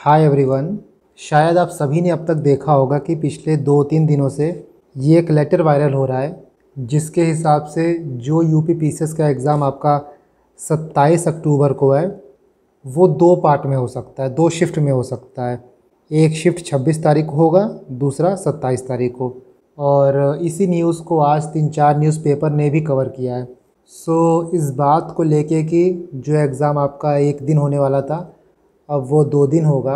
Hi everyone. शायद आप सभी ने अब तक देखा होगा कि पिछले 2-3 दिनों से ये एक लेटर वायरल हो रहा है जिसके हिसाब से जो यूपी पीसीएस का एग्ज़ाम आपका 27 अक्टूबर को है वो 2 पार्ट में हो सकता है, 2 शिफ्ट में हो सकता है। एक शिफ्ट 26 तारीख को होगा, दूसरा 27 तारीख को। और इसी न्यूज़ को आज 3-4 न्यूज़पेपर ने भी कवर किया है। इस बात को लेके कि जो एग्ज़ाम आपका एक दिन होने वाला था अब वो 2 दिन होगा,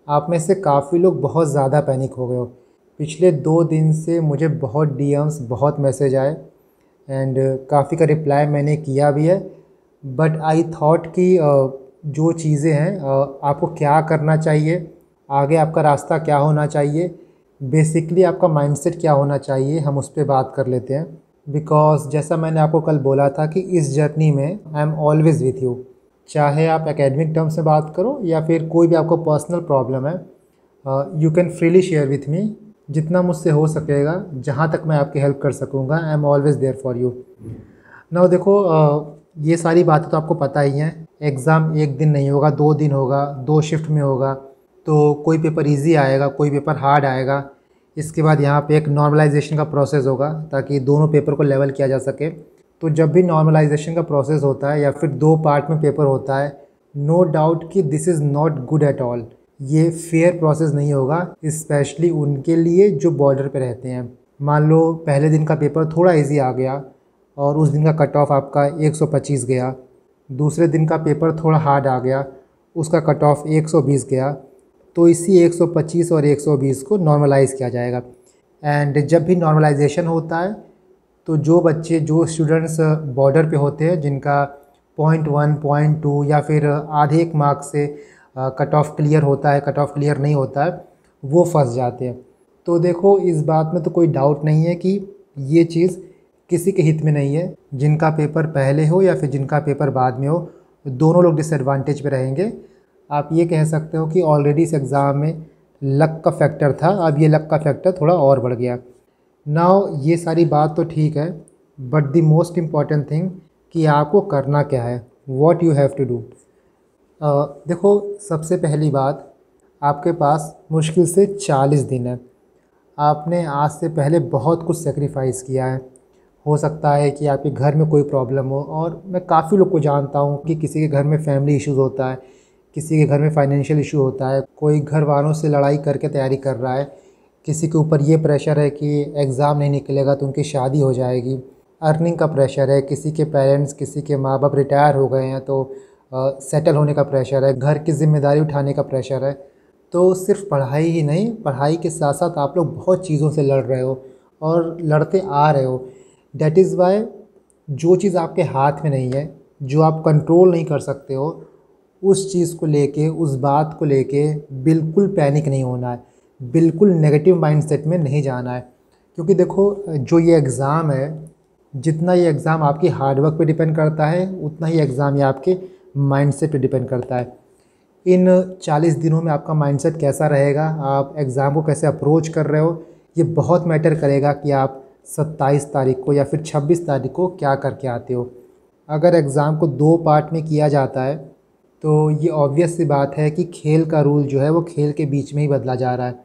आप में से काफ़ी लोग बहुत ज़्यादा पैनिक हो गए हो। पिछले 2 दिन से मुझे बहुत डीएम्स, बहुत मैसेज आए एंड काफ़ी का रिप्लाई मैंने किया भी है। बट आई थॉट कि जो चीज़ें हैं आपको क्या करना चाहिए, आगे आपका रास्ता क्या होना चाहिए, बेसिकली आपका माइंडसेट क्या होना चाहिए, हम उस पर बात कर लेते हैं। बिकॉज़ जैसा मैंने आपको कल बोला था कि इस जर्नी में आई एम ऑलवेज़ विथ यू। चाहे आप एकेडमिक टर्म से बात करो या फिर कोई भी आपको पर्सनल प्रॉब्लम है, you can freely share with me. जितना मुझसे हो सकेगा, जहाँ तक मैं आपकी हेल्प कर सकूँगा, I am always there for you. Now देखो, ये सारी बातें तो आपको पता ही हैं। एग्ज़ाम एक दिन नहीं होगा, 2 दिन होगा, 2 शिफ्ट में होगा। तो कोई पेपर इजी आएगा, कोई पेपर हार्ड आएगा। इसके बाद यहाँ पे एक नॉर्मलाइजेशन का प्रोसेस होगा ताकि दोनों पेपर को लेवल किया जा सके। तो जब भी नॉर्मलाइजेशन का प्रोसेस होता है या फिर 2 पार्ट में पेपर होता है, नो डाउट कि this is not good at all. ये फेयर प्रोसेस नहीं होगा, स्पेशली उनके लिए जो बॉर्डर पे रहते हैं। मान लो पहले दिन का पेपर थोड़ा इजी आ गया और उस दिन का कट ऑफ आपका 125 गया। दूसरे दिन का पेपर थोड़ा हार्ड आ गया, उसका कट ऑफ 120 गया। तो इसी 125 और 120 को नॉर्मलाइज़ किया जाएगा। एंड जब भी नॉर्मलाइजेशन होता है तो जो बच्चे, जो स्टूडेंट्स बॉर्डर पे होते हैं, जिनका 0.1, 0.2 या फिर आधे एक मार्क से कट ऑफ क्लियर होता है, कट ऑफ क्लियर नहीं होता है, वो फंस जाते हैं। तो देखो, इस बात में तो कोई डाउट नहीं है कि ये चीज़ किसी के हित में नहीं है। जिनका पेपर पहले हो या फिर जिनका पेपर बाद में हो, दोनों लोग डिसएडवांटेज पे रहेंगे। आप ये कह सकते हो कि ऑलरेडी इस एग्ज़ाम में लक का फैक्टर था, अब ये लक का फैक्टर थोड़ा और बढ़ गया। नाउ ये सारी बात तो ठीक है, but the most important thing कि आपको करना क्या है, what you have to do. देखो, सबसे पहली बात, आपके पास मुश्किल से 40 दिन है। आपने आज से पहले बहुत कुछ सेक्रीफाइस किया है। हो सकता है कि आपके घर में कोई प्रॉब्लम हो, और मैं काफ़ी लोग को जानता हूँ कि किसी के घर में फैमिली इश्यूज़ होता है, किसी के घर में फाइनेंशियल इशू होता है, कोई घर वालों से लड़ाई करके तैयारी कर रहा है, किसी के ऊपर ये प्रेशर है कि एग्ज़ाम नहीं निकलेगा तो उनकी शादी हो जाएगी, अर्निंग का प्रेशर है, किसी के पेरेंट्स, किसी के माँ बाप रिटायर हो गए हैं तो सेटल होने का प्रेशर है, घर की ज़िम्मेदारी उठाने का प्रेशर है। तो सिर्फ पढ़ाई ही नहीं, पढ़ाई के साथ साथ आप लोग बहुत चीज़ों से लड़ रहे हो और लड़ते आ रहे हो। डैट इज़ वाई जो चीज़ आपके हाथ में नहीं है, जो आप कंट्रोल नहीं कर सकते हो, उस चीज़ को लेके, उस बात को लेके बिल्कुल पैनिक नहीं होना है, बिल्कुल नेगेटिव माइंडसेट में नहीं जाना है। क्योंकि देखो, जो ये एग्ज़ाम है, जितना ये एग्ज़ाम आपकी हार्डवर्क पे डिपेंड करता है, उतना ही एग्ज़ाम ये आपके माइंडसेट पे डिपेंड करता है। इन 40 दिनों में आपका माइंडसेट कैसा रहेगा, आप एग्ज़ाम को कैसे अप्रोच कर रहे हो, ये बहुत मैटर करेगा कि आप 27 तारीख को या फिर 26 तारीख को क्या करके आते हो। अगर एग्ज़ाम को 2 पार्ट में किया जाता है तो ये ऑब्वियस सी बात है कि खेल का रूल जो है वो खेल के बीच में ही बदला जा रहा है।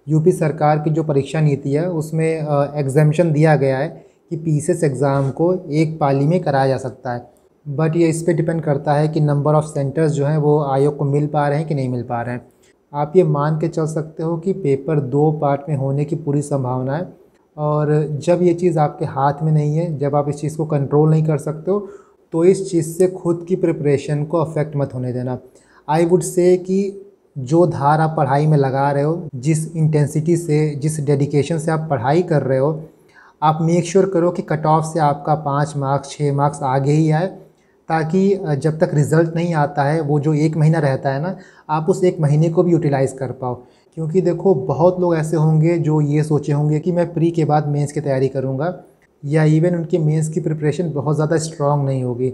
यूपी सरकार की जो परीक्षा नीति है उसमें एग्जेम्पशन दिया गया है कि पीसीएस एग्ज़ाम को एक पाली में कराया जा सकता है। बट ये इस पे डिपेंड करता है कि नंबर ऑफ़ सेंटर्स जो हैं वो आयोग को मिल पा रहे हैं कि नहीं मिल पा रहे हैं। आप ये मान के चल सकते हो कि पेपर 2 पार्ट में होने की पूरी संभावना है। और जब ये चीज़ आपके हाथ में नहीं है, जब आप इस चीज़ को कंट्रोल नहीं कर सकते हो, तो इस चीज़ से खुद की प्रिपरेशन को अफेक्ट मत होने देना। आई वुड से कि जो धार आप पढ़ाई में लगा रहे हो, जिस इंटेंसिटी से, जिस डेडिकेशन से आप पढ़ाई कर रहे हो, आप मेक श्योर करो कि कट ऑफ से आपका 5 मार्क्स, 6 मार्क्स आगे ही आए, ताकि जब तक रिज़ल्ट नहीं आता है, वो जो 1 महीना रहता है ना, आप उस 1 महीने को भी यूटिलाइज़ कर पाओ। क्योंकि देखो, बहुत लोग ऐसे होंगे जो ये सोचे होंगे कि मैं प्री के बाद मेंस की तैयारी करूँगा, या इवन उनके मेंस की प्रिपरेशन बहुत ज़्यादा स्ट्रॉन्ग नहीं होगी।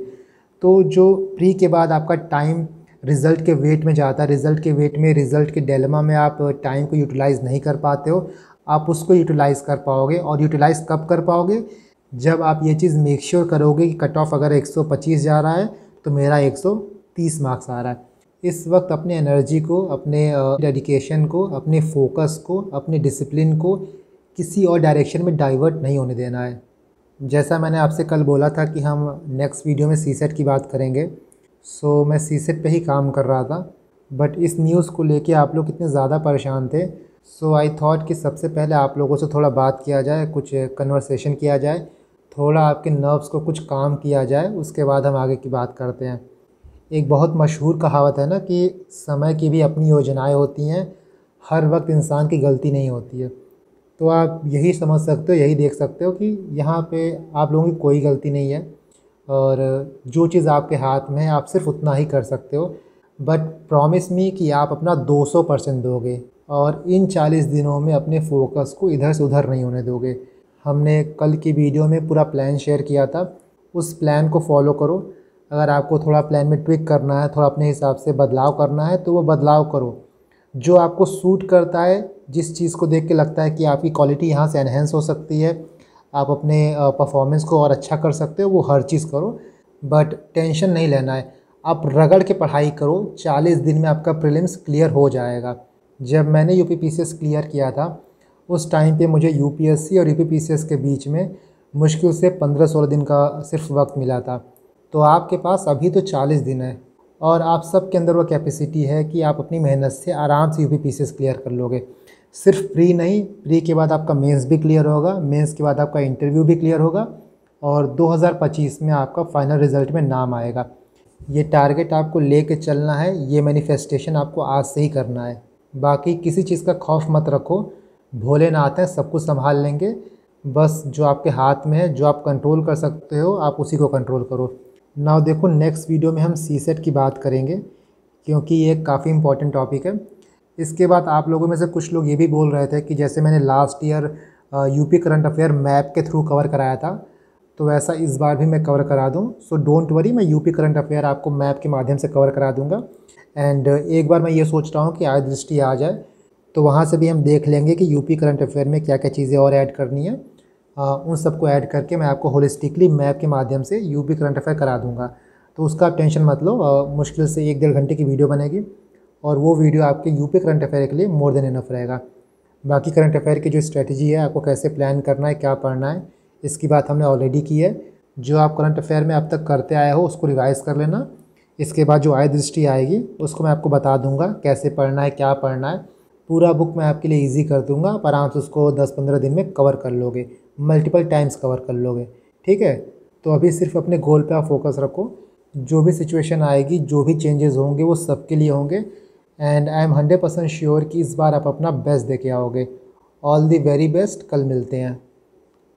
तो जो प्री के बाद आपका टाइम रिज़ल्ट के वेट में जाता है, रिज़ल्ट के वेट में, रिज़ल्ट के डिलेमा में आप टाइम को यूटिलाइज़ नहीं कर पाते हो। आप उसको यूटिलाइज़ कर पाओगे, और यूटिलाइज़ कब कर पाओगे, जब आप ये चीज़ मेक श्योर करोगे कि कट ऑफ अगर 125 जा रहा है तो मेरा 130 मार्क्स आ रहा है। इस वक्त अपने एनर्जी को, अपने डेडिकेशन को, अपने फोकस को, अपने डिसिप्लिन को किसी और डायरेक्शन में डाइवर्ट नहीं होने देना है। जैसा मैंने आपसे कल बोला था कि हम नेक्स्ट वीडियो में सीसेट की बात करेंगे, सो मैं सीसेट पे ही काम कर रहा था, बट इस न्यूज़ को लेके आप लोग इतने ज़्यादा परेशान थे, सो आई थॉट कि सबसे पहले आप लोगों से थोड़ा बात किया जाए, कुछ कन्वर्सेशन किया जाए, थोड़ा आपके नर्व्स को कुछ काम किया जाए, उसके बाद हम आगे की बात करते हैं। एक बहुत मशहूर कहावत है ना कि समय की भी अपनी योजनाएं होती हैं, हर वक्त इंसान की गलती नहीं होती है। तो आप यही समझ सकते हो, यही देख सकते हो कि यहाँ पे आप लोगों की कोई गलती नहीं है और जो चीज़ आपके हाथ में है आप सिर्फ उतना ही कर सकते हो। बट प्रॉमिस मी कि आप अपना 200% दोगे और इन 40 दिनों में अपने फोकस को इधर से उधर नहीं होने दोगे। हमने कल की वीडियो में पूरा प्लान शेयर किया था, उस प्लान को फॉलो करो। अगर आपको थोड़ा प्लान में ट्विक करना है, थोड़ा अपने हिसाब से बदलाव करना है, तो वो बदलाव करो। जो आपको सूट करता है, जिस चीज़ को देख के लगता है कि आपकी क्वालिटी यहाँ से एनहेंस हो सकती है, आप अपने परफॉर्मेंस को और अच्छा कर सकते हो, वो हर चीज़ करो। बट टेंशन नहीं लेना है, आप रगड़ के पढ़ाई करो। 40 दिन में आपका प्रीलिम्स क्लियर हो जाएगा। जब मैंने यूपीपीसीएस क्लियर किया था उस टाइम पे मुझे यूपीएससी और यूपीपीसीएस के बीच में मुश्किल से 15-16 दिन का सिर्फ वक्त मिला था। तो आपके पास अभी तो 40 दिन है और आप सब के अंदर वो कैपेसिटी है कि आप अपनी मेहनत से आराम से यूपीपीसीएस क्लियर कर लोगे। सिर्फ प्री नहीं, प्री के बाद आपका मेंस भी क्लियर होगा, मेंस के बाद आपका इंटरव्यू भी क्लियर होगा और 2025 में आपका फाइनल रिज़ल्ट में नाम आएगा। ये टारगेट आपको लेके चलना है, ये मैनिफेस्टेशन आपको आज से ही करना है। बाकी किसी चीज़ का खौफ मत रखो, भोलेनाथ हैं, सब कुछ संभाल लेंगे। बस जो आपके हाथ में है, जो आप कंट्रोल कर सकते हो, आप उसी को कंट्रोल करो। नाउ देखो, नेक्स्ट वीडियो में हम सीसेट की बात करेंगे क्योंकि ये काफ़ी इंपॉर्टेंट टॉपिक है। इसके बाद आप लोगों में से कुछ लोग ये भी बोल रहे थे कि जैसे मैंने last year UP current affair map के थ्रू कवर कराया था, तो वैसा इस बार भी मैं कवर करा दूँ। सो डोंट वरी, मैं यूपी करंट अफेयर आपको मैप के माध्यम से कवर करा दूँगा। एंड एक बार मैं ये सोच रहा हूँ कि आय दृष्टि आ जाए तो वहाँ से भी हम देख लेंगे कि यूपी करंट अफेयर में क्या क्या चीज़ें और ऐड करनी है। उन सबको ऐड करके मैं आपको होलिस्टिकली मैप के माध्यम से यूपी करंट अफेयर करा दूँगा। तो उसका आप टेंशन मत लो, मुश्किल से 1-1.5 घंटे की वीडियो बनेगी और वो वीडियो आपके यूपी करंट अफेयर के लिए मोर देन इनफ रहेगा। बाकी करंट अफेयर की जो स्ट्रेटजी है, आपको कैसे प्लान करना है, क्या पढ़ना है, इसकी बात हमने ऑलरेडी की है। जो आप करंट अफेयर में अब तक करते आए हो उसको रिवाइज कर लेना। इसके बाद जो आय दृष्टि आएगी उसको मैं आपको बता दूंगा कैसे पढ़ना है, क्या पढ़ना है। पूरा बुक मैं आपके लिए इजी कर दूंगा, आप आराम से उसको 10-15 दिन में कवर कर लोगे, मल्टीपल टाइम्स कवर कर लोगे। ठीक है, तो अभी सिर्फ अपने गोल पे आप फोकस रखो। जो भी सिचुएशन आएगी, जो भी चेंजेस होंगे, वो सबके लिए होंगे एंड आई एम 100% श्योर कि इस बार आप अपना बेस्ट दे के आओगे। ऑल दी वेरी बेस्ट, कल मिलते हैं।